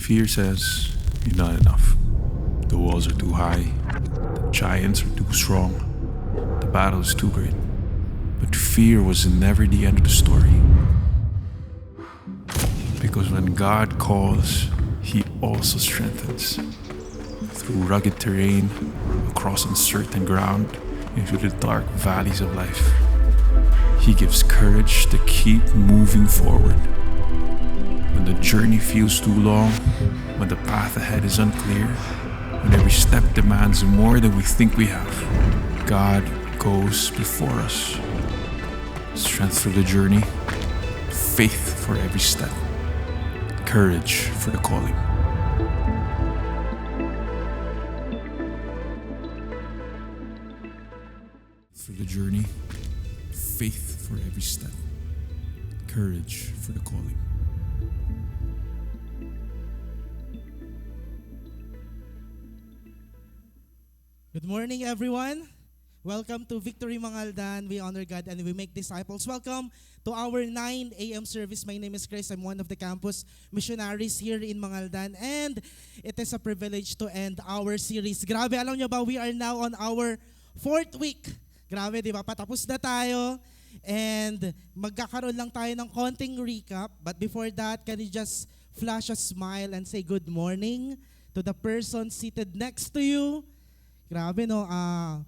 Fear says you're not enough. The walls are too high. The giants are too strong. The battle is too great. But fear was never the end of the story. Because when God calls, He also strengthens. Through rugged terrain, across uncertain ground, into the dark valleys of life, He gives courage to keep moving forward. When the journey feels too long, when the path ahead is unclear, when every step demands more than we think we have, God goes before us. Strength for the journey, faith for every step, courage for the calling. For the journey, faith for every step, courage for the calling. Good morning, everyone. Welcome to Victory Mangaldan. We honor God and we make disciples. Welcome to our 9 a.m. service. My name is Chris. I'm one of the campus missionaries here in Mangaldan. And it is a privilege to end our series. Grabe, alam nyo ba, we are now on our 4th week. Grabe, di ba? Patapos na tayo. And magkakaroon lang tayo ng konting recap. But before that, can you just flash a smile and say good morning to the person seated next to you? Grabe no,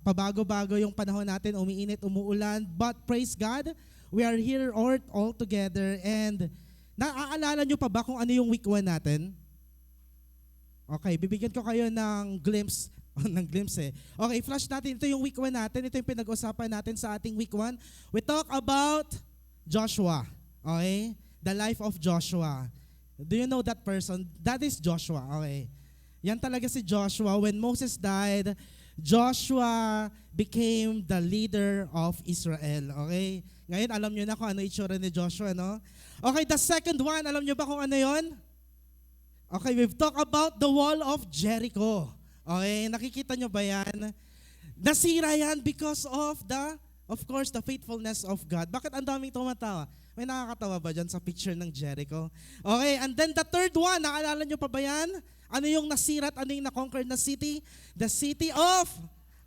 pabago-bago yung panahon natin, umiinit, umuulan, but praise God, we are here all together. And naaalala nyo pa ba kung ano yung week 1 natin? Okay, bibigyan ko kayo ng glimpse. Okay, flash natin. Ito yung week 1 natin. Ito yung pinag-usapan natin sa ating week 1. We talk about Joshua. Okay? The life of Joshua. Do you know that person? That is Joshua. Okay. Yan talaga si Joshua. When Moses died, Joshua became the leader of Israel. Okay? Ngayon, alam nyo na kung ano itsura ni Joshua, no? Okay, the second one, alam nyo ba kung ano yon? Okay, we've talked about the wall of Jericho. Okay, nakikita nyo ba yan? Nasira yan because of course, the faithfulness of God. Bakit ang daming tumatawa? May nakakatawa ba dyan sa picture ng Jericho? Okay, and then the third one, naalala nyo pa ba yan? Ano yung nasira at ano yung na-conquer na city? The city of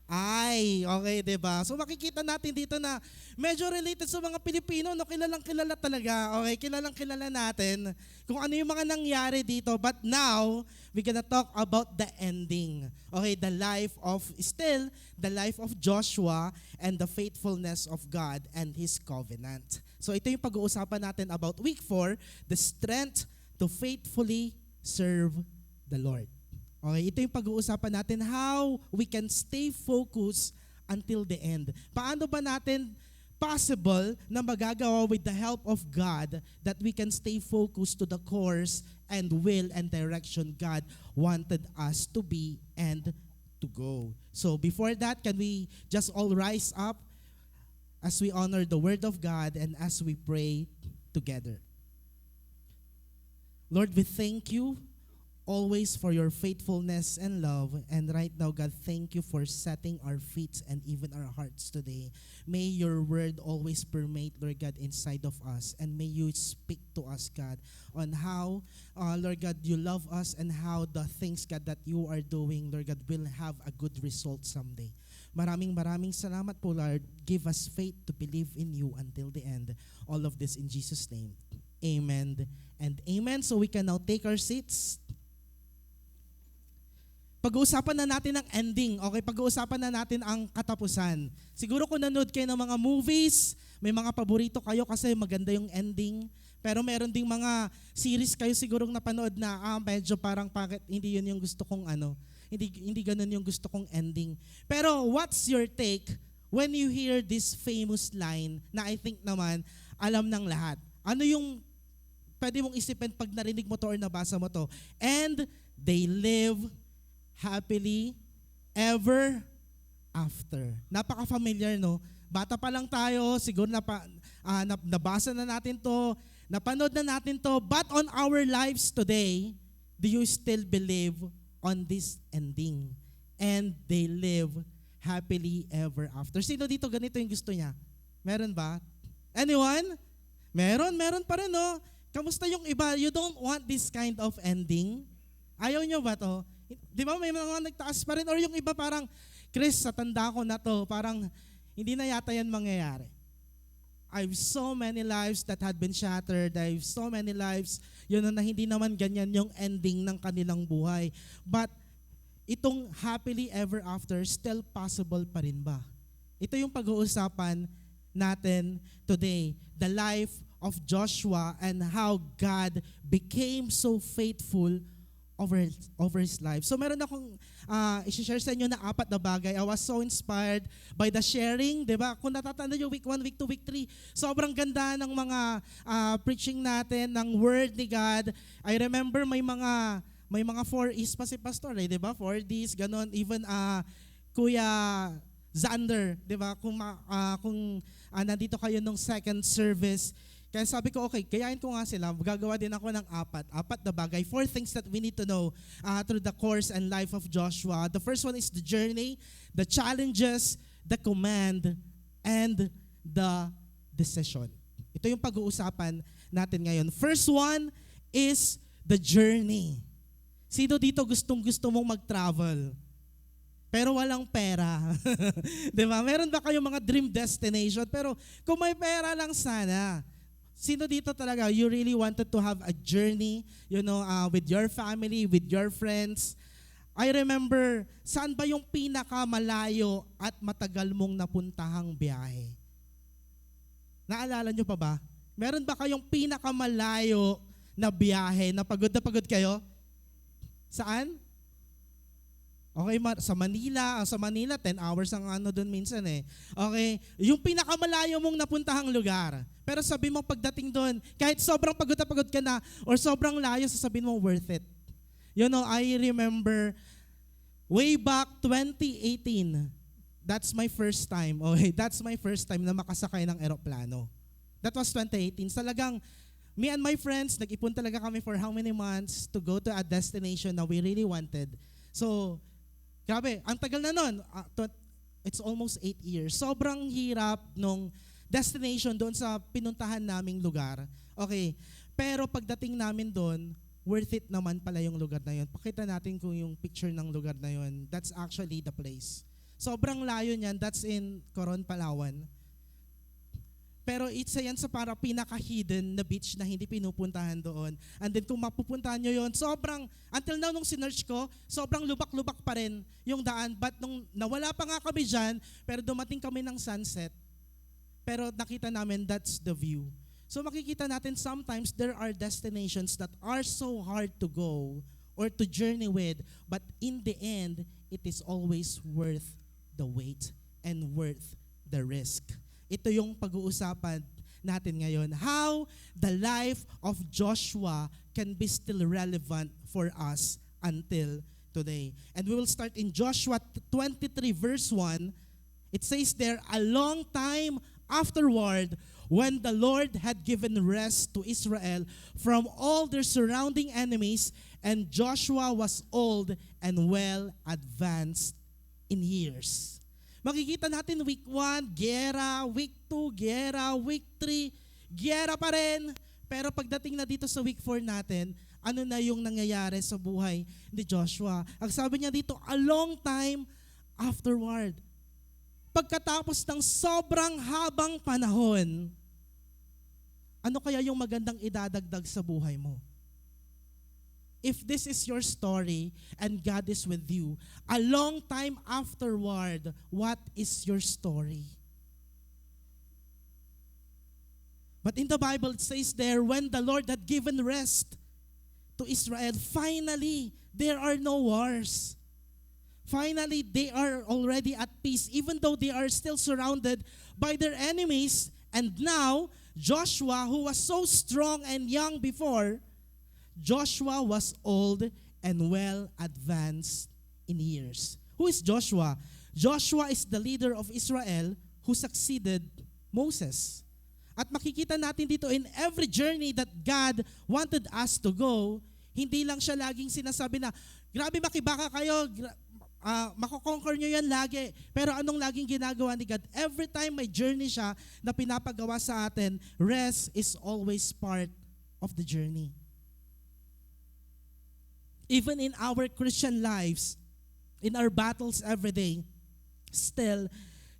Ai. Okay, diba? So makikita natin dito na medyo related sa mga Pilipino, no? Kilalang-kilala talaga. Okay, kilalang-kilala natin kung ano yung mga nangyari dito. But now, we're gonna talk about the ending. Okay, the life of Joshua and the faithfulness of God and His covenant. So ito yung pag-uusapan natin about week 4, the strength to faithfully serve the Lord. Okay, ito yung pag-uusapan natin, how we can stay focused until the end. Paano ba natin possible na magagawa with the help of God that we can stay focused to the course and will and direction God wanted us to be and to go. So before that, can we just all rise up as we honor the Word of God and as we pray together. Lord, we thank you always for your faithfulness and love. And right now, God, thank you for setting our feet and even our hearts today. May your word always permeate, Lord God, inside of us. And may you speak to us, God, on how, Lord God, you love us and how the things, God, that you are doing, Lord God, will have a good result someday. Maraming salamat po, Lord. Give us faith to believe in you until the end. All of this in Jesus' name. Amen and amen. So we can now take our seats. Pag-uusapan na natin ang ending, okay? Pag-uusapan na natin ang katapusan. Siguro kung nanood kayo ng mga movies, may mga paborito kayo kasi maganda yung ending. Pero meron ding mga series kayo sigurong napanood na medyo parang bakit hindi yun yung gusto kong hindi ganun yung gusto kong ending. Pero what's your take when you hear this famous line na I think naman alam ng lahat? Ano yung pwede mong isipin pag narinig mo to or nabasa mo to? And they live happily ever after. Napaka-familiar, no? Bata pa lang tayo, siguro nabasa na natin to, napanood na natin to, but on our lives today, do you still believe on this ending? And they live happily ever after. Sino dito ganito yung gusto niya? Meron ba? Anyone? Meron pa rin, no? Kamusta yung iba? You don't want this kind of ending? Ayaw nyo ba to? Di ba may mga nagtaas pa rin? Or yung iba parang, Chris, sa tanda ko na to, parang hindi na yata yan mangyayari. I've so many lives that had been shattered. I've so many lives, na hindi naman ganyan yung ending ng kanilang buhay. But itong happily ever after, still possible pa rin ba? Ito yung pag-uusapan natin today. The life of Joshua and how God became so faithful over his life. So meron akong i-share sa inyo na 4 na bagay. I was so inspired by the sharing, di ba? Kung natatanda nyo, week 1, week 2, week 3, sobrang ganda ng mga preaching natin, ng word ni God. I remember may mga 4E's pa si Pastor, di ba? 4D's, ganon. Even Kuya Xander, di ba? Kung nandito kayo nung second service, kaya sabi ko, okay, gayahin ko nga sila. Gagawa din ako ng 4 na bagay. 4 things that we need to know through the course and life of Joshua. The first one is the journey, the challenges, the command, and the decision. Ito yung pag-uusapan natin ngayon. First one is the journey. Sino dito gustong-gusto mong mag-travel? Pero walang pera. Diba? Meron ba kayong mga dream destination? Pero kung may pera lang sana, sino dito talaga, you really wanted to have a journey, with your family, with your friends? I remember, saan ba yung pinakamalayo at matagal mong napuntahang biyahe? Naalala nyo pa ba? Meron ba kayong pinakamalayo na biyahe na pagod kayo? Saan? Okay, sa Manila. Sa Manila, 10 hours ang doon minsan eh. Okay, yung pinakamalayo mong napuntahang lugar. Pero sabi mo pagdating doon, kahit sobrang pagod na pagod ka na, or sobrang layo, sasabihin mo worth it. I remember, way back 2018, that's my first time. Okay, that's my first time na makasakay ng eroplano. That was 2018. Talagang, me and my friends, nag-ipon talaga kami for how many months to go to a destination na we really wanted. So, grabe, ang tagal na nun. It's almost 8 years. Sobrang hirap nung destination doon sa pinuntahan naming lugar. Okay, pero pagdating namin doon, worth it naman pala yung lugar na yun. Pakita natin kung yung picture ng lugar na yun. That's actually the place. Sobrang layo niyan. That's in Coron, Palawan. Pero isa yan sa para pinaka-hidden na beach na hindi pinupuntahan doon. And then kung mapupuntahan nyo yun, sobrang, until now nung sinerch ko, sobrang lubak-lubak pa rin yung daan. But nung nawala pa nga kami dyan, pero dumating kami ng sunset, pero nakita namin that's the view. So makikita natin sometimes there are destinations that are so hard to go or to journey with, but in the end, it is always worth the wait and worth the risk. Ito yung pag-uusapan natin ngayon. How the life of Joshua can be still relevant for us until today. And we will start in Joshua 23 verse 1. It says there, a long time afterward, when the Lord had given rest to Israel from all their surrounding enemies, and Joshua was old and well advanced in years. Makikita natin week 1, gera, week 2, gera, week 3, gera pa rin. Pero pagdating na dito sa week 4 natin, ano na yung nangyayari sa buhay ni Joshua? Ang sabi niya dito, a long time afterward. Pagkatapos ng sobrang habang panahon, ano kaya yung magandang idadagdag sa buhay mo? If this is your story and God is with you, a long time afterward, what is your story? But in the Bible, it says there, when the Lord had given rest to Israel, finally, there are no wars. Finally, they are already at peace, even though they are still surrounded by their enemies. And now, Joshua, who was so strong and young before, Joshua was old and well advanced in years. Who is Joshua? Joshua is the leader of Israel who succeeded Moses. At makikita natin dito in every journey that God wanted us to go, hindi lang siya laging sinasabi na, grabe makibaka kayo, mako-conquer nyo yan lagi. Pero anong laging ginagawa ni God? Every time may journey siya na pinapagawa sa atin, rest is always part of the journey. even in our Christian lives, in our battles every day, still,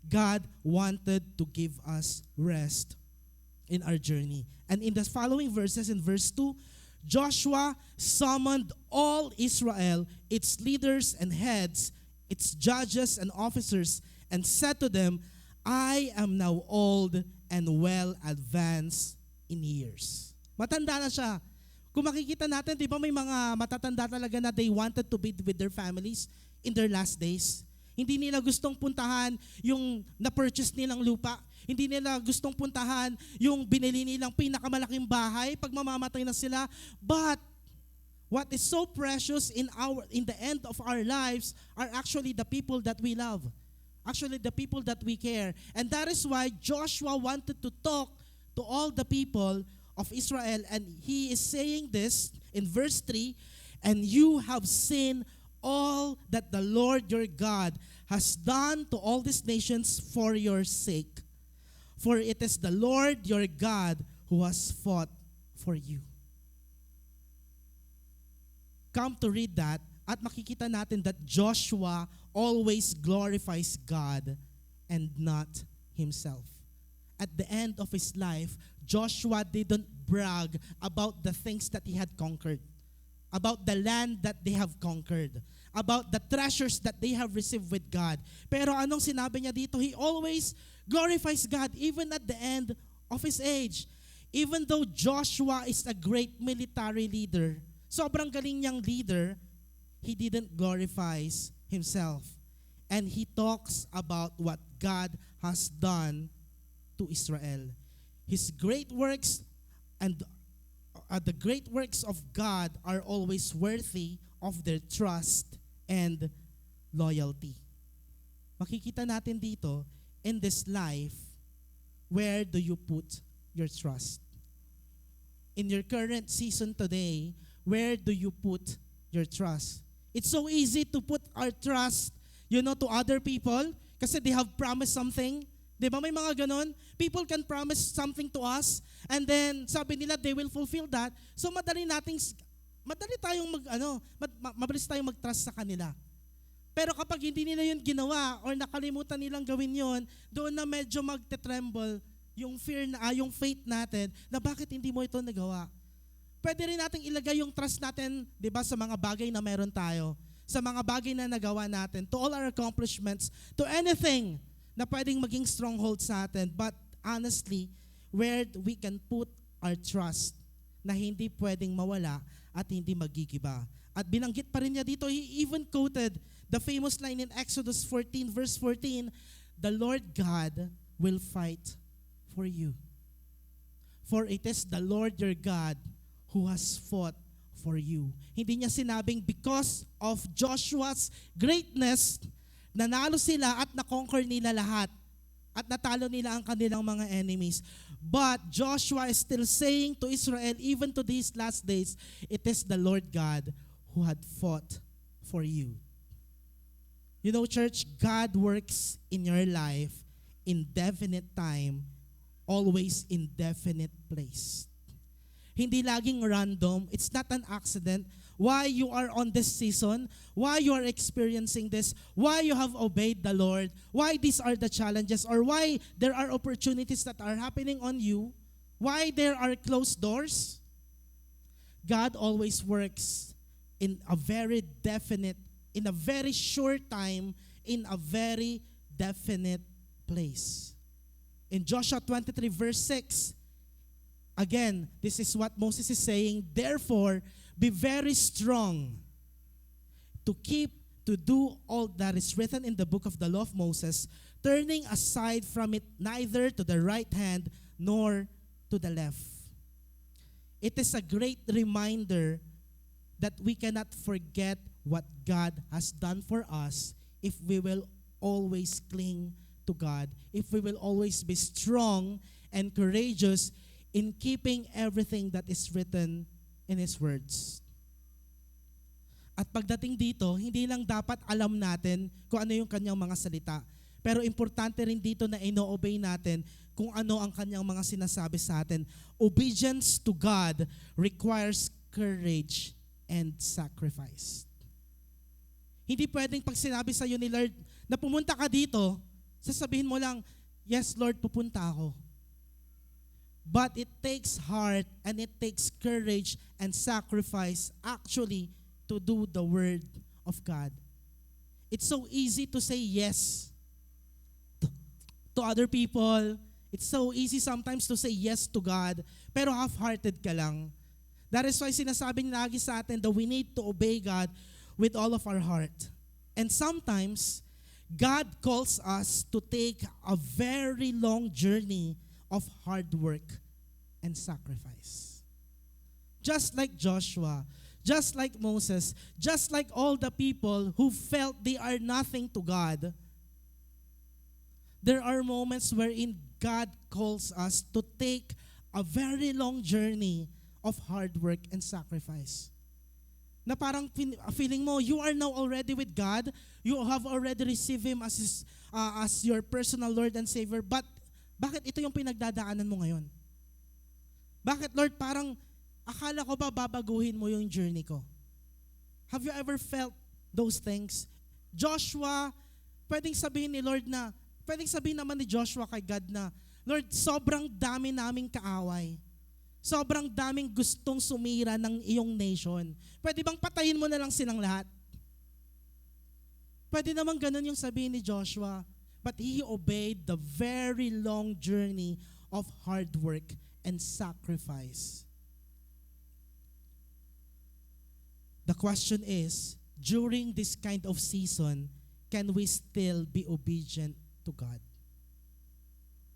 God wanted to give us rest in our journey. And in the following verses, in verse 2, Joshua summoned all Israel, its leaders and heads, its judges and officers, and said to them, I am now old and well advanced in years. Matanda na siya. Kung makikita natin, di ba may mga matatanda talaga na they wanted to be with their families in their last days. Hindi nila gustong puntahan yung na-purchase nilang lupa. Hindi nila gustong puntahan yung binili nilang pinakamalaking bahay pag mamamatay na sila. But what is so precious in the end of our lives are actually the people that we love. Actually, the people that we care. And that is why Joshua wanted to talk to all the people of Israel. And he is saying this in verse 3, and you have seen all that the Lord your God has done to all these nations for your sake. For it is the Lord your God who has fought for you. Come to read that at makikita natin that Joshua always glorifies God and not himself. At the end of his life, Joshua didn't brag about the things that he had conquered, about the land that they have conquered, about the treasures that they have received with God. Pero anong sinabi niya dito? He always glorifies God even at the end of his age. Even though Joshua is a great military leader, sobrang galing niyang leader, he didn't glorify himself. And he talks about what God has done to Israel. His great works and the great works of God are always worthy of their trust and loyalty. Makikita natin dito, in this life, where do you put your trust? In your current season today, where do you put your trust? It's so easy to put our trust, to other people kasi they have promised something. Di ba may mga ganon? People can promise something to us and then sabi nila they will fulfill that. So mabilis tayong mag-trust sa kanila. Pero kapag hindi nila yun ginawa or nakalimutan nilang gawin yun, doon na medyo magte-tremble yung yung faith natin na bakit hindi mo ito nagawa. Pwede rin nating ilagay yung trust natin, di ba, sa mga bagay na meron tayo, sa mga bagay na nagawa natin, to all our accomplishments, to anything na pwedeng maging stronghold sa atin. But honestly, where we can put our trust na hindi pwedeng mawala at hindi magigiba. At binanggit pa rin niya dito, he even quoted the famous line in Exodus 14 verse 14, the Lord God will fight for you. For it is the Lord your God who has fought for you. Hindi niya sinabing because of Joshua's greatness, nanalo sila at na-conquer nila lahat at natalo nila ang kanilang mga enemies. But Joshua is still saying to Israel, even to these last days, it is the Lord God who had fought for you. You know, church, God works in your life in definite time, always in definite place. Hindi laging random. It's not an accident. Why you are on this season, why you are experiencing this, why you have obeyed the Lord, why these are the challenges, or why there are opportunities that are happening on you, why there are closed doors. God always works in a very definite, in a very short time, in a very definite place. In Joshua 23 verse 6, again, this is what Moses is saying, therefore, be very strong to do all that is written in the book of the law of Moses, turning aside from it neither to the right hand nor to the left. It is a great reminder that we cannot forget what God has done for us if we will always cling to God, if we will always be strong and courageous in keeping everything that is written in His words. At pagdating dito, hindi lang dapat alam natin kung ano yung kanyang mga salita, pero importante rin dito na ino-obey natin kung ano ang kanyang mga sinasabi sa atin. Obedience to God requires courage and sacrifice. Hindi pwedeng pag sinabi sa iyo ni Lord na pumunta ka dito, sasabihin mo lang, yes Lord, pupunta ako. But it takes heart and it takes courage and sacrifice actually to do the word of God. It's so easy to say yes to other people. It's so easy sometimes to say yes to God, pero half-hearted ka lang. That is why sinasabing lagi sa atin that we need to obey God with all of our heart. And sometimes, God calls us to take a very long journey of hard work and sacrifice. Just like Joshua, just like Moses, just like all the people who felt they are nothing to God, there are moments wherein God calls us to take a very long journey of hard work and sacrifice. Na parang feeling mo, you are now already with God, you have already received Him as your personal Lord and Savior, but bakit ito yung pinagdadaanan mo ngayon? Bakit Lord, parang akala ko ba babaguhin mo yung journey ko? Have you ever felt those things? Joshua, pwedeng sabihin naman ni Joshua kay God na, Lord, sobrang dami naming kaaway. Sobrang daming gustong sumira ng iyong nation. Pwede bang patayin mo na lang silang lahat? Pwede naman ganun yung sabihin ni Joshua. But he obeyed the very long journey of hard work and sacrifice. The question is, during this kind of season, can we still be obedient to God?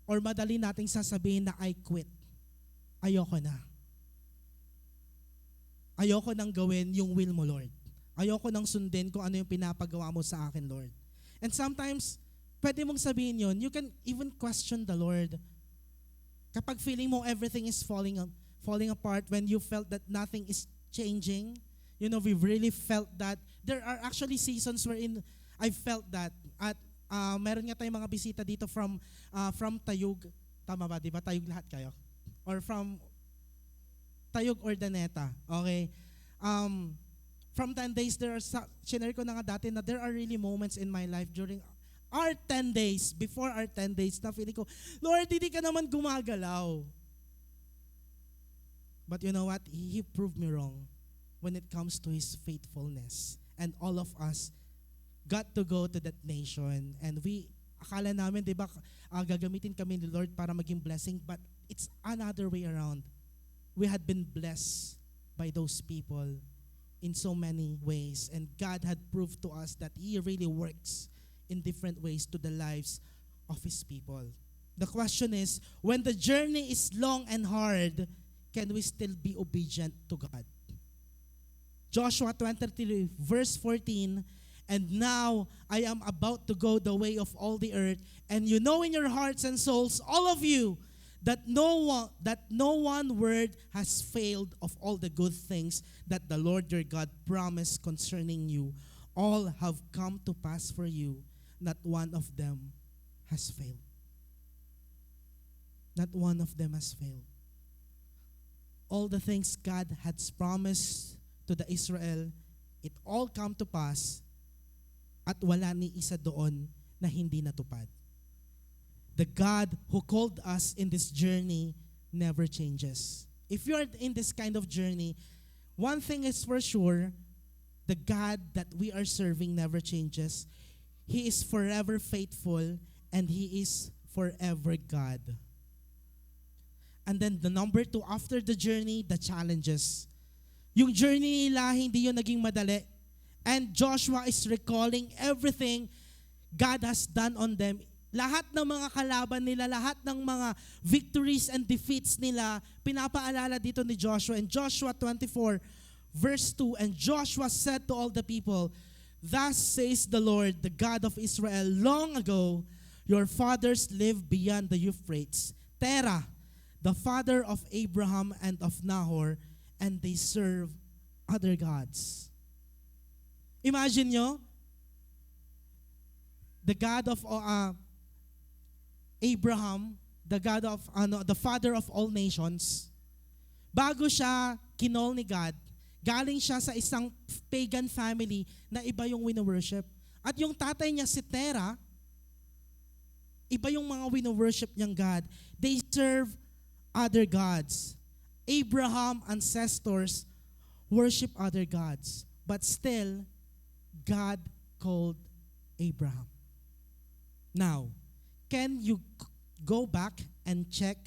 Or madali nating sasabihin na I quit. Ayoko na. Ayoko nang gawin yung will mo, Lord. Ayoko nang sundin kung ano yung pinapagawa mo sa akin, Lord. And sometimes, pwede mong sabihin yun, you can even question the Lord. Kapag feeling mo everything is falling apart, when you felt that nothing is changing, we've really felt that. There are actually seasons wherein I felt that. At meron nga tayong mga bisita dito from Tayug. Tama ba? Di ba? Tayug lahat kayo? Or from Tayug or Daneta. Okay? From 10 days, shinare ko na nga dati na there are really moments in my life during our 10 days, before our 10 days, na feeling ko, Lord, hindi ka naman gumagalaw. But you know what? He proved me wrong when it comes to His faithfulness. And all of us got to go to that nation. And akala namin, di ba, gagamitin kami ni Lord para maging blessing, but it's another way around. We had been blessed by those people in so many ways. And God had proved to us that He really works in different ways to the lives of His people. The question is, when the journey is long and hard, can we still be obedient to God? Joshua 23 verse 14, and now I am about to go the way of all the earth, and you know in your hearts and souls, all of you, that no one word has failed of all the good things that the Lord your God promised concerning you. All have come to pass for you. Not one of them has failed. Not one of them has failed. All the things God had promised to the Israel, it all come to pass, at wala ni isa doon na hindi natupad. The God who called us in this journey never changes. If you are in this kind of journey, one thing is for sure, the God that we are serving never changes. He is forever faithful and He is forever God. And then the number 2, after the journey, the challenges. Yung journey nila, hindi yun naging madali. And Joshua is recalling everything God has done on them. Lahat ng mga kalaban nila, lahat ng mga victories and defeats nila, pinapaalala dito ni Joshua. In Joshua 24, verse 2, and Joshua said to all the people, thus says the Lord, the God of Israel, long ago, your fathers lived beyond the Euphrates, Terah, the father of Abraham and of Nahor, and they serve other gods. Imagine nyo, the God of Abraham, the God of the father of all nations, bago siya kinol ni God, Galing siya sa isang pagan family na iba yung wino-worship. At yung tatay niya si Terah, iba yung mga wino-worship niyang God. They serve other gods. Abraham ancestors worship other gods. But still, God called Abraham. Now, can you go back and check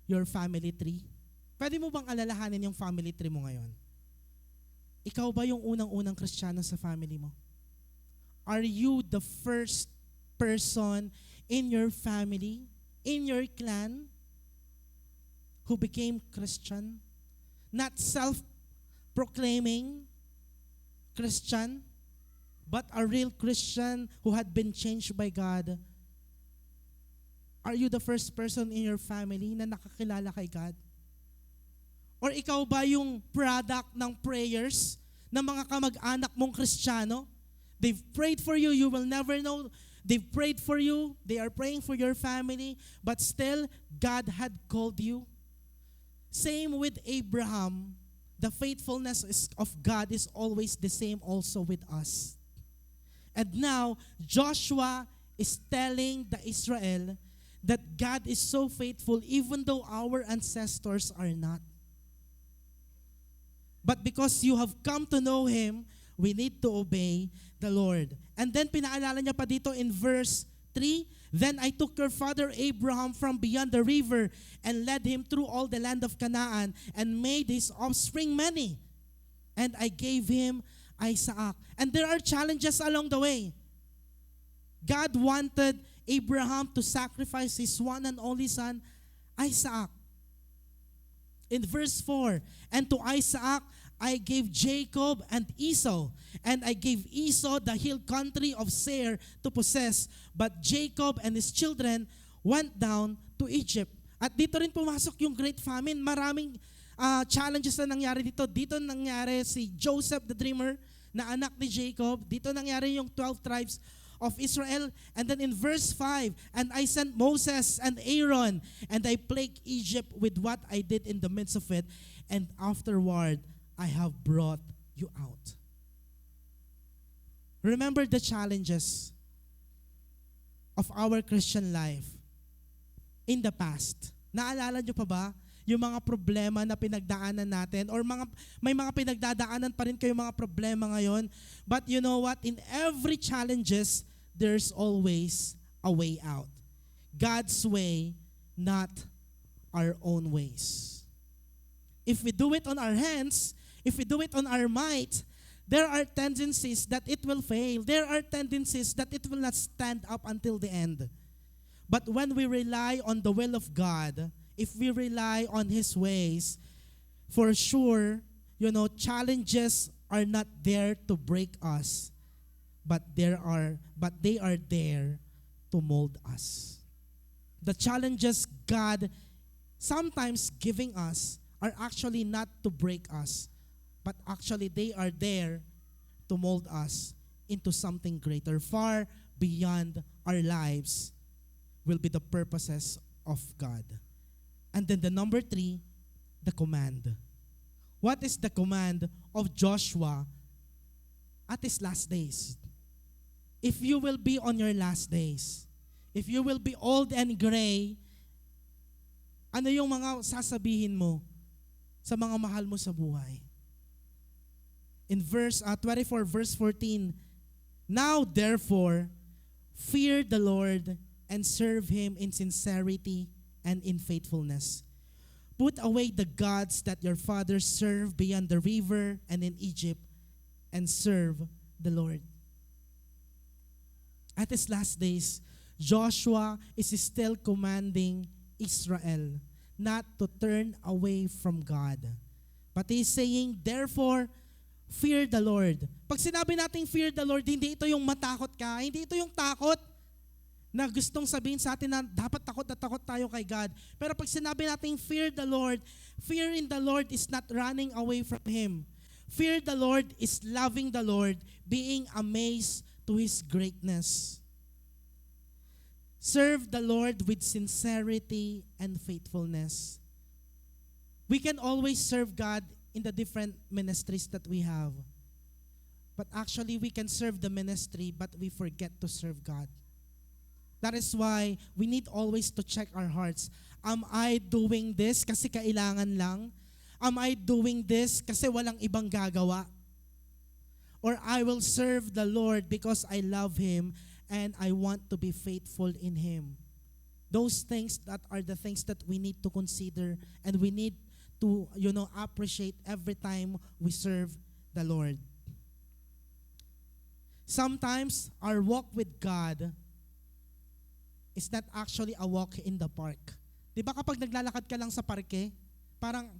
your family tree? Pwede mo bang alalahanin yung family tree mo ngayon? Ikaw ba yung unang-unang Kristiyano sa family mo? Are you the first person in your family, in your clan, who became Christian? Not self-proclaiming Christian, but a real Christian who had been changed by God. Are you the first person in your family na nakakilala kay God? Or ikaw ba yung product ng prayers ng mga kamag-anak mong Kristiyano? They've prayed for you, you will never know. They've prayed for you, they are praying for your family, but still, God had called you. Same with Abraham. The faithfulness of God is always the same also with us. And now, Joshua is telling the Israel that God is so faithful even though our ancestors are not. But because you have come to know Him, we need to obey the Lord. And then pinaalala niya pa dito in verse 3, Then I took your father Abraham from beyond the river and led him through all the land of Canaan and made his offspring many. And I gave him Isaac. And there are challenges along the way. God wanted Abraham to sacrifice his one and only son, Isaac. In verse 4, And to Isaac I gave Jacob and Esau, and I gave Esau the hill country of Seir to possess, but Jacob and his children went down to Egypt. At dito rin pumasok yung great famine. Maraming challenges na nangyari dito. Dito nangyari si Joseph the dreamer, na anak ni Jacob. Dito nangyari yung 12 tribes of Israel. And then in verse 5, And I sent Moses and Aaron, and I plagued Egypt with what I did in the midst of it, and afterward I have brought you out. Remember the challenges of our Christian life in the past. Naalala nyo pa ba yung mga problema na pinagdaanan natin, or may mga pinagdadaanan pa rin kayo mga problema ngayon? But you know what? In every challenges, there's always a way out. God's way, not our own ways. If we do it on our hands, if we do it on our might, there are tendencies that it will fail. There are tendencies that it will not stand up until the end. But when we rely on the will of God, if we rely on His ways, for sure, challenges are not there to break us, but they are there to mold us. The challenges God sometimes giving us are actually not to break us, but actually they are there to mold us into something greater. Far beyond our lives will be the purposes of God. And then the number 3, the command. What is the command of Joshua at his last days? If you will be on your last days, if you will be old and gray, ano yung mga sasabihin mo sa mga mahal mo sa buhay? In verse 24, verse 14, Now therefore, fear the Lord and serve Him in sincerity and in faithfulness. Put away the gods that your fathers served beyond the river and in Egypt, and serve the Lord. At his last days, Joshua is still commanding Israel not to turn away from God. But he's saying, therefore, fear the Lord. Pag sinabi natin fear the Lord, hindi ito yung matakot ka, hindi ito yung takot na gustong sabihin sa atin na dapat takot na takot tayo kay God. Pero pag sinabi natin fear the Lord, fear in the Lord is not running away from Him. Fear the Lord is loving the Lord, being amazed to His greatness. Serve the Lord with sincerity and faithfulness. We can always serve God in the different ministries that we have. But actually, we can serve the ministry, but we forget to serve God. That is why we need always to check our hearts. Am I doing this kasi kailangan lang? Am I doing this kasi walang ibang gagawa? Or I will serve the Lord because I love Him and I want to be faithful in Him. Those things that are the things that we need to consider and we need to, appreciate every time we serve the Lord. Sometimes our walk with God is not actually a walk in the park. Di ba kapag naglalakad ka lang sa parke, parang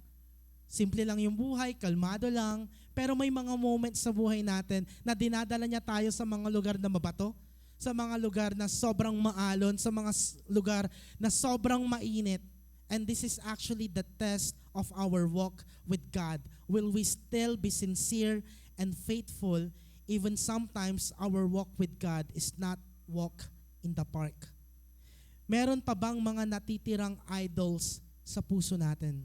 simple lang yung buhay, kalmado lang, pero may mga moments sa buhay natin na dinadala niya tayo sa mga lugar na mabato, sa mga lugar na sobrang maalon, sa mga lugar na sobrang mainit. And this is actually the test of our walk with God. Will we still be sincere and faithful even sometimes our walk with God is not walk in the park? Meron pa bang mga natitirang idols sa puso natin?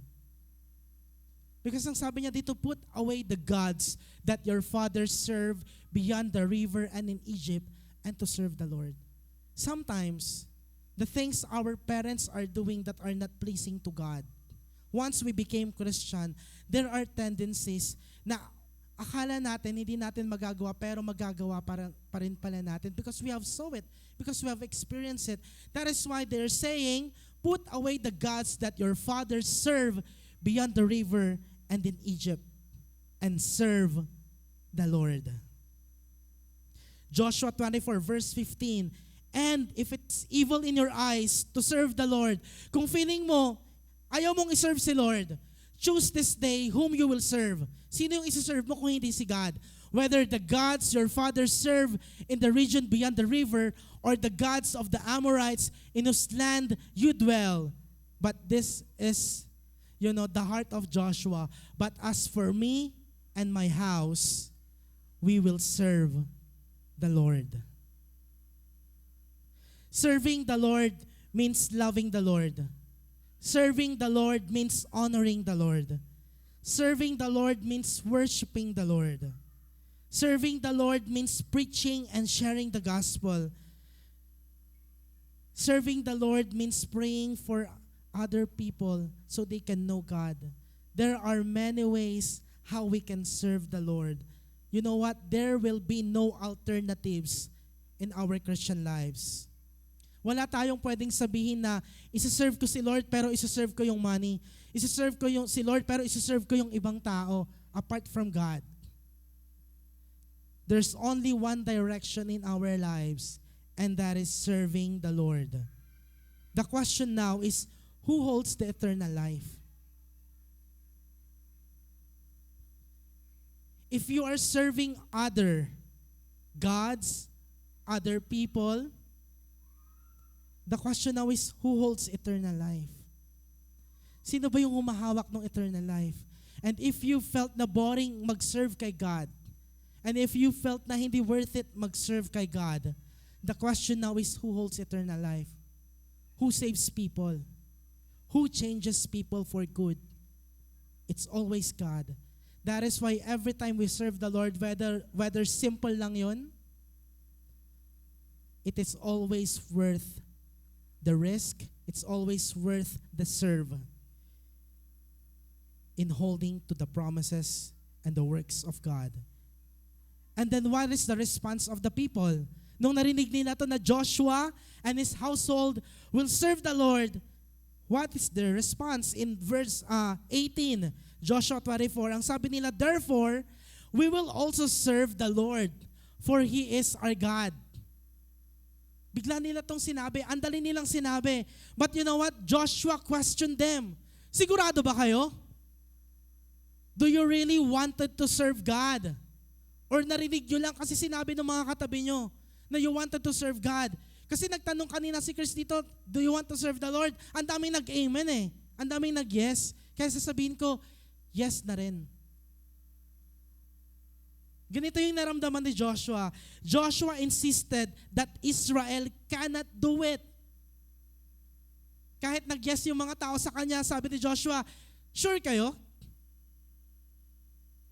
Because ang sabi niya dito, put away the gods that your fathers served beyond the river and in Egypt, and to serve the Lord. Sometimes, the things our parents are doing that are not pleasing to God, once we became Christian, there are tendencies na akala natin hindi natin magagawa, pero magagawa pa rin pala natin because we have saw it, because we have experienced it. That is why they're saying, put away the gods that your fathers serve beyond the river and in Egypt, and serve the Lord. Joshua 24 verse 15, and if it's evil in your eyes to serve the Lord, kung feeling mo, ayaw mong iserve si Lord, choose this day whom you will serve. Sino yung isa-serve mo kung hindi si God? Whether the gods your fathers serve in the region beyond the river, or the gods of the Amorites in whose land you dwell. But this is, the heart of Joshua. But as for me and my house, we will serve the Lord. Serving the Lord means loving the Lord. Serving the Lord means honoring the Lord. Serving the Lord means worshiping the Lord. Serving the Lord means preaching and sharing the gospel. Serving the Lord means praying for other people so they can know God. There are many ways how we can serve the Lord. You know what? There will be no alternatives in our Christian lives. Wala tayong pwedeng sabihin na isa-serve ko si Lord pero isa-serve ko yung money. Isa-serve ko si Lord pero isa-serve ko yung ibang tao apart from God. There's only one direction in our lives, and that is serving the Lord. The question now is, who holds the eternal life? If you are serving other gods, other people, the question now is, who holds eternal life? Sino ba yung humahawak ng eternal life? And if you felt na boring mag-serve kay God, and if you felt na hindi worth it mag-serve kay God, the question now is, who holds eternal life? Who saves people? Who changes people for good? It's always God. That is why every time we serve the Lord, whether simple lang yun, it is always worth the risk. It's always worth the serve in holding to the promises and the works of God. And then what is the response of the people? Nung narinig nila to na Joshua and his household will serve the Lord, what is their response? In verse 18, Joshua 24, ang sabi nila, therefore, we will also serve the Lord, for He is our God. Bigla nila tong sinabi, ang dali nilang sinabi. But you know what? Joshua questioned them. Sigurado ba kayo? Do you really wanted to serve God? Or narinig nyo lang kasi sinabi ng mga katabi nyo na you wanted to serve God? Kasi nagtanong kanina si Chris dito, do you want to serve the Lord? Ang daming nag-amen eh. Ang daming nag-yes. Kaya sasabihin ko, yes na rin. Ganito yung naramdaman ni Joshua. Joshua insisted that Israel cannot do it. Kahit nag-yes yung mga tao sa kanya, sabi ni Joshua, sure kayo?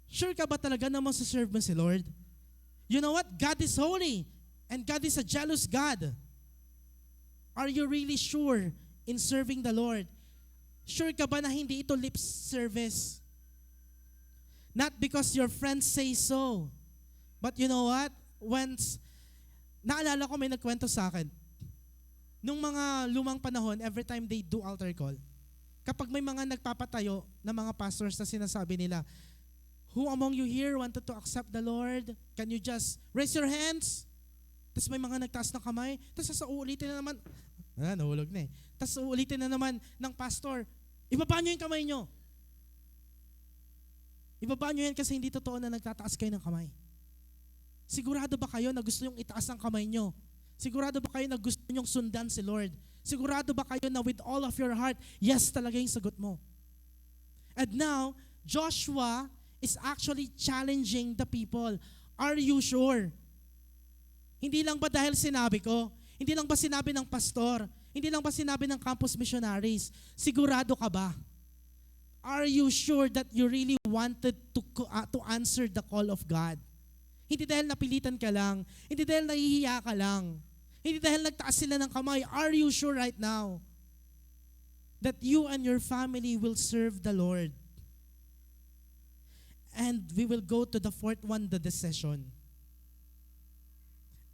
Sure ka ba talaga na masaserve mo si Lord? You know what? God is holy and God is a jealous God. Are you really sure in serving the Lord? Sure ka ba na hindi ito lip service? Not because your friends say so. But you know what? Naalala ko may nagkwento sa akin. Nung mga lumang panahon, every time they do altar call, kapag may mga nagpapatayo na mga pastors na sinasabi nila, who among you here wanted to accept the Lord? Can you just raise your hands? Tapos may mga nagtaas ng kamay. Tapos uulitin na naman, nahulog na eh. Tapos uulitin na naman ng pastor, ibaba nyo yung kamay nyo. Ibaba nyo yan kasi hindi totoo na nagtataas kayo ng kamay. Sigurado ba kayo na gusto yung itaas ang kamay nyo? Sigurado ba kayo na gusto nyong sundan si Lord? Sigurado ba kayo na with all of your heart, yes talaga yung sagot mo? And now, Joshua is actually challenging the people. Are you sure? Hindi lang ba dahil sinabi ko? Hindi lang ba sinabi ng pastor? Hindi lang ba sinabi ng campus missionaries? Sigurado ka ba? Are you sure that you really wanted to answer the call of God? Hindi dahil napilitan ka lang. Hindi dahil nahihiya ka lang. Hindi dahil nagtaas sila ng kamay. Are you sure right now that you and your family will serve the Lord? And we will go to the fourth one, the decision.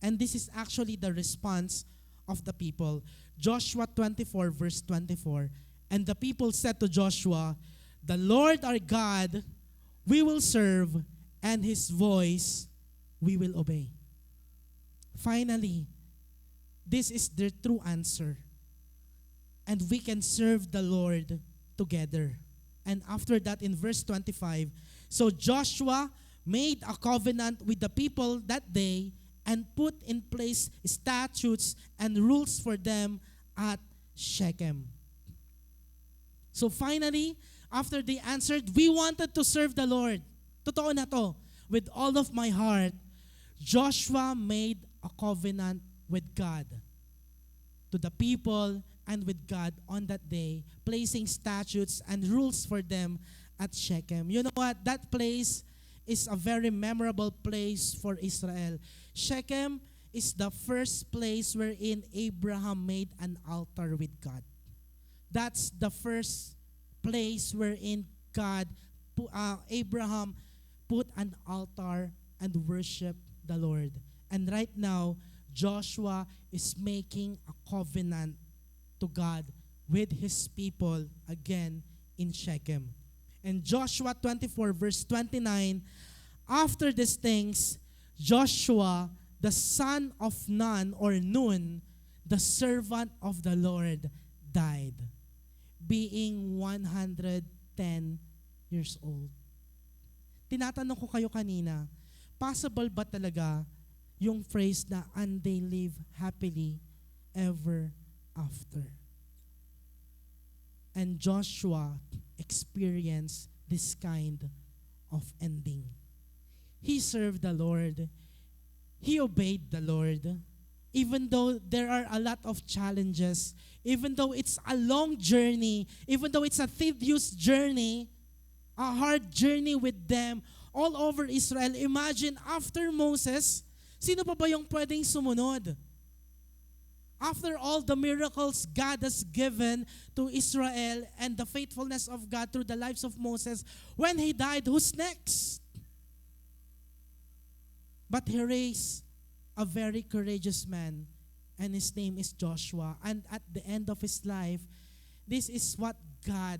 And this is actually the response of the people. Joshua 24 verse 24. And the people said to Joshua, the Lord our God we will serve, and His voice we will obey. Finally, this is their true answer. And we can serve the Lord together. And after that, in verse 25, so Joshua made a covenant with the people that day and put in place statutes and rules for them at Shechem. So finally, after they answered, we wanted to serve the Lord. Totoo na to. With all of my heart, Joshua made a covenant with God to the people and with God on that day, placing statutes and rules for them at Shechem. You know what? That place is a very memorable place for Israel. Shechem is the first place wherein Abraham made an altar with God. That's the first place wherein Abraham put an altar and worship the Lord. And right now, Joshua is making a covenant to God with his people again in Shechem. And Joshua 24 verse 29, after these things, Joshua, the son of Nun, the servant of the Lord, died, being 110 years old. Tinatanong ko kayo kanina, possible ba talaga yung phrase na, and they live happily ever after? And Joshua experienced this kind of ending. He served the Lord. He obeyed the Lord. Even though there are a lot of challenges, even though it's a long journey, even though it's a tedious journey, a hard journey with them all over Israel. Imagine, after Moses, sino pa ba yung pwedeng sumunod? After all the miracles God has given to Israel and the faithfulness of God through the lives of Moses, when he died, who's next? But he raised a very courageous man, and his name is Joshua. And at the end of his life, this is what God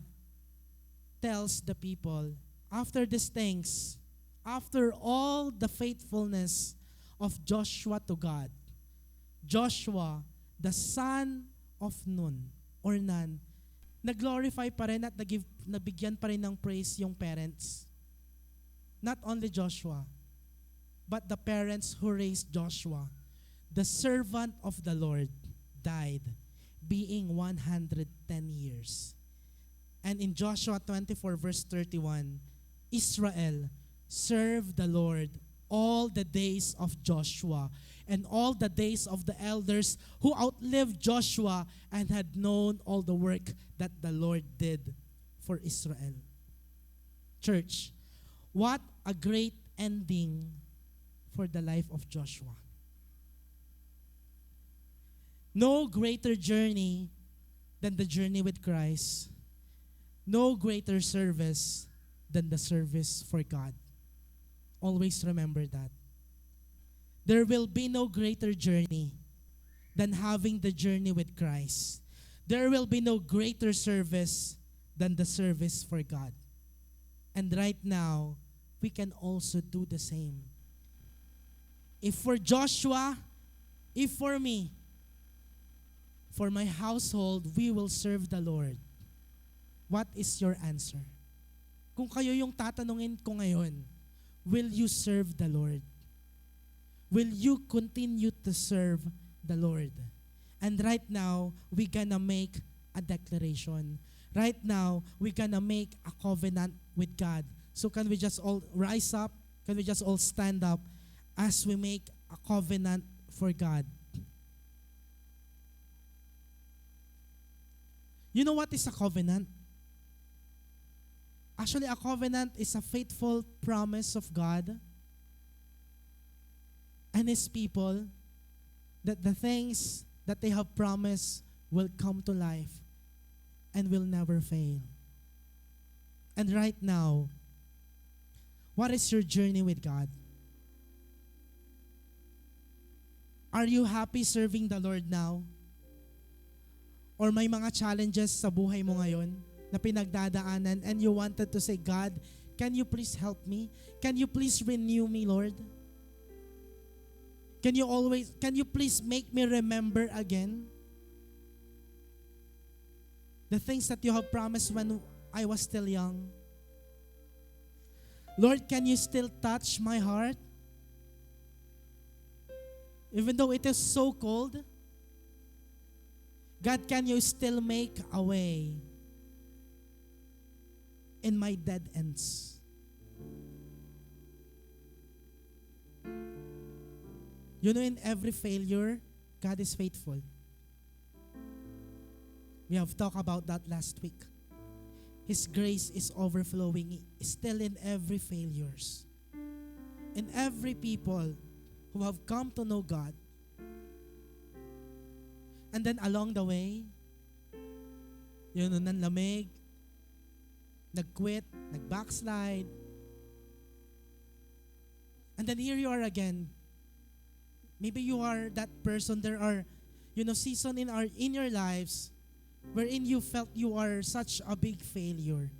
tells the people. After these things, after all the faithfulness of Joshua to God, Joshua, the son of Nun, nag-glorify pa rin at nabigyan pa rin ng praise yung parents. Not only Joshua, but the parents who raised Joshua. The servant of the Lord died, being 110 years. And in Joshua 24 verse 31, Israel served the Lord all the days of Joshua and all the days of the elders who outlived Joshua and had known all the work that the Lord did for Israel. Church, What a great ending for the life of Joshua. No greater journey than the journey with Christ. No greater service than the service for God. Always remember that. There will be no greater journey than having the journey with Christ. There will be no greater service than the service for God. And right now, we can also do the same. If for Joshua, if for me, for my household, we will serve the Lord. What is your answer? Kung kayo yung tatanungin ko ngayon, will you serve the Lord? Will you continue to serve the Lord? And right now, we're gonna make a declaration. Right now, we're gonna make a covenant with God. So can we just all rise up? Can we just all stand up as we make a covenant for God? You know what is a covenant? Actually, a covenant is a faithful promise of God and His people that the things that they have promised will come to life and will never fail. And right now, what is your journey with God? Are you happy serving the Lord now? Or may mga challenges sa buhay mo ngayon na pinagdadaanan and you wanted to say, God, can you please help me? Can you please renew me, Lord? Can you please make me remember again the things that you have promised when I was still young? Lord, can you still touch my heart? Even though it is so cold, God, can you still make a way in my dead ends? You know, in every failure, God is faithful. We have talked about that last week. His grace is overflowing still in every failures. In every people who have come to know God. And then along the way, yun, nanlamig, nag-quit, nag-backslide. And then here you are again. Maybe you are that person. There are, season in your lives wherein you felt you are such a big failure.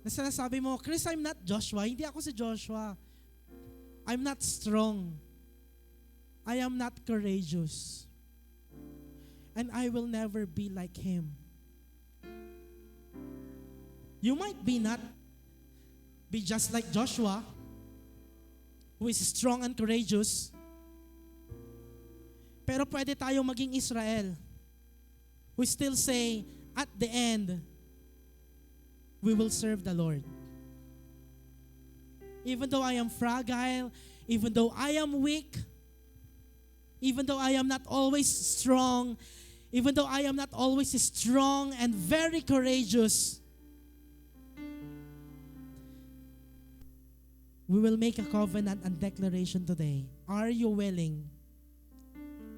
Na sinasabi mo, Chris, I'm not Joshua. Hindi ako si Joshua. I'm not strong. I am not courageous. And I will never be like him. You might not be just like Joshua, who is strong and courageous. Pero pwede tayo maging Israel. We still say, at the end, we will serve the Lord. Even though I am fragile, even though I am weak, even though I am not always strong, even though I am not always strong and very courageous, we will make a covenant and declaration today. Are you willing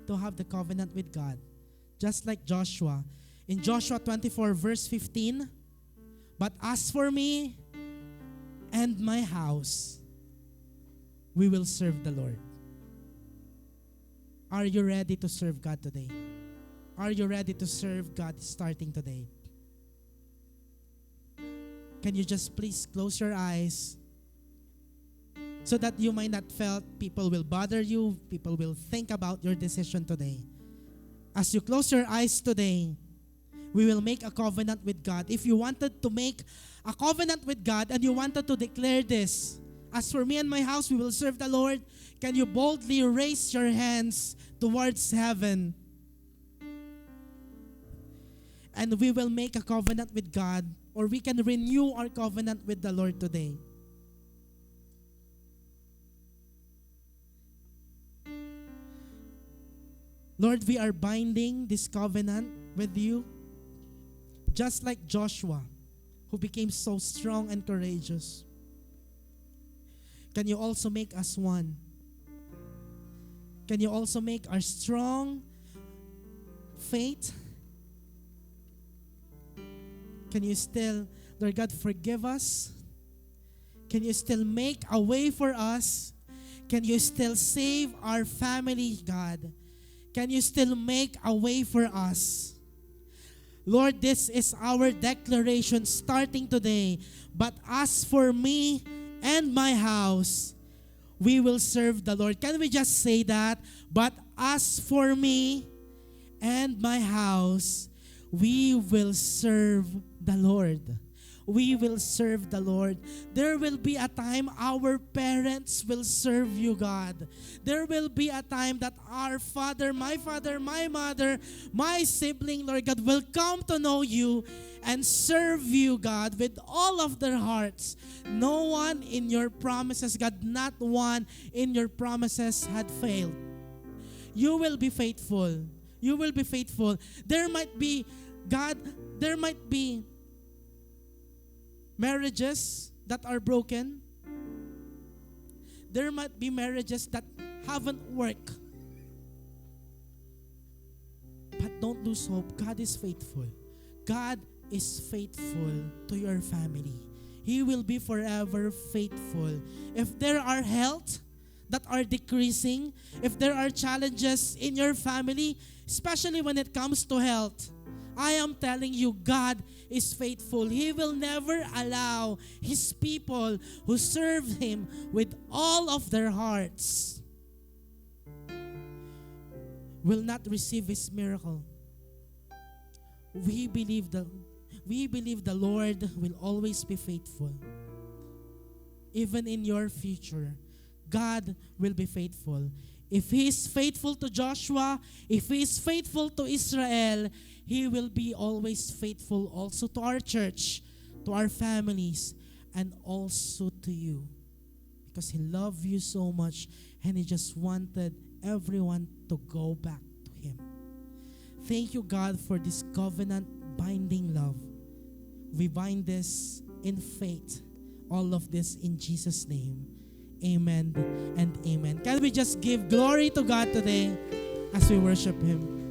to have the covenant with God? Just like Joshua. In Joshua 24 verse 15, but as for me and my house, we will serve the Lord. Are you ready to serve God today? Are you ready to serve God starting today? Can you just please close your eyes so that you might not feel people will bother you, people will think about your decision today. As you close your eyes today, we will make a covenant with God. If you wanted to make a covenant with God and you wanted to declare this, as for me and my house, we will serve the Lord, can you boldly raise your hands towards heaven? And we will make a covenant with God, or we can renew our covenant with the Lord today. Lord, we are binding this covenant with you, just like Joshua, who became so strong and courageous. can you also make us one? Can you also make our strong faith? Can you still, Lord God, forgive us? Can you still make a way for us? Can you still save our family, God? Can you still make a way for us? Lord, this is our declaration starting today. But as for me and my house, we will serve the Lord. Can we just say that? But as for me and my house, we will serve the Lord. We will serve the Lord. There will be a time our parents will serve you, God. There will be a time that our father, my mother, my sibling, Lord God, will come to know you and serve you, God, with all of their hearts. No one in your promises, God, not one in your promises had failed. You will be faithful. You will be faithful. There might be, God, there might be marriages that are broken. There might be marriages that haven't worked. But don't lose hope. God is faithful. God is faithful to your family. He will be forever faithful. If there are health that are decreasing, if there are challenges in your family, especially when it comes to health, I am telling you, God is faithful. He will never allow His people who serve Him with all of their hearts will not receive His miracle. We believe the Lord will always be faithful. Even in your future, God will be faithful. If He is faithful to Joshua, if He is faithful to Israel, He will be always faithful also to our church, to our families, and also to you. Because He loved you so much and He just wanted everyone to go back to Him. Thank you, God, for this covenant binding love. We bind this in faith. All of this in Jesus' name. Amen and amen. Can we just give glory to God today as we worship Him?